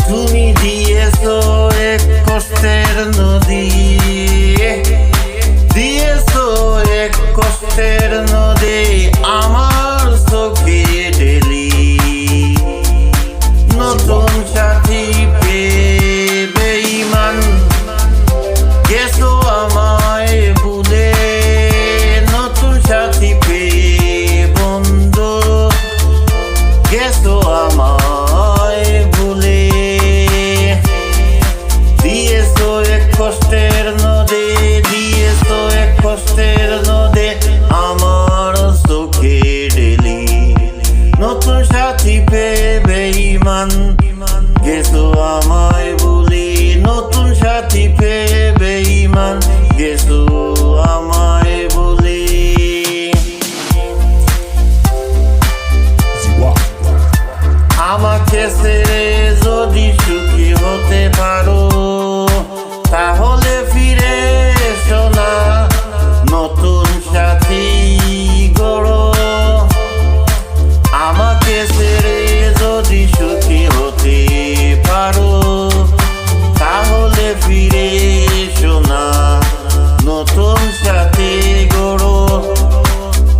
তুমি দিয়েছো এক কষ্টের নদী, দিয়েছো এক কষ্টের নদী আমার চোখে ঢেলি। নতুন সাথী পেয়ে বেঈমান গেছো আমায় ভুলে, নতুন সাথী পেয়ে বন্ধু গেছো আমায় ভুলে। দিয়েছো এক কষ্টের নদী, দিয়েছো এক কষ্টের নদী আমার চোখে ঢেলি। নতুন সাথী পেয়ে বেঈমান গেছো আমায় ভুলি, নতুন সাথী পেয়ে বেঈমান গেছো আমায় ভুলি। আমাকে ছেড়ে যদি সুখী হতে পারো তাহলে ফিরে এসো না, নতুন সাথী গড়ো। আমাকে ছেড়ে যদি সুখী হতে পারো তাহলে ফিরে এসো না, নতুন সাথী গড়ো।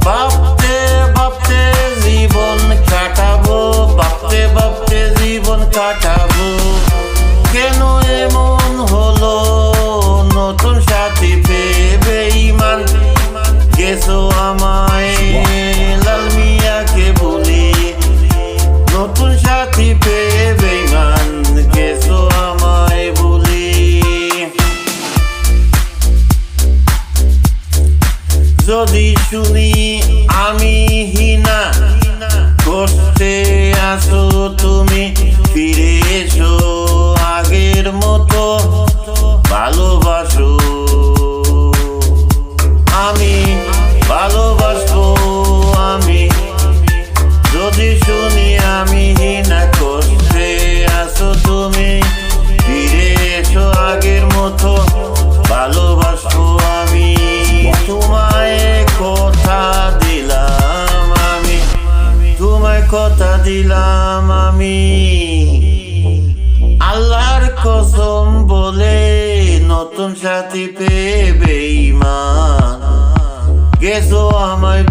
ভাবতে ভাবতে জীবন কাটাবো, ভাবতে ভাবতে জীবন কাটাবো, কেন এমন হলো নতুন সাথী পেয়ে বেঈমান গেছো আমায় লাল মিয়াকে বলি। নতুন সাথী পেয়ে বেঈমান গেছো আমায় বলি। যদি শুনি আমি হিনা কষ্টে আছো তুমি, ফিরে এসো আগের মতো ভালোবাসো। আমি ভালোবাসবো আমি, যদি শুনি আমি হিনা কষ্টে আছো তুমি, ফিরে এসো আগের মতো ভালোবাসবো আমি। তোমায় কথা দিলাম আমি, তোমায় কথা দিলাম আমি, আল্লাহর কসম বলে নতুন সাথী পেয়ে বেঈমান গেছো আমায়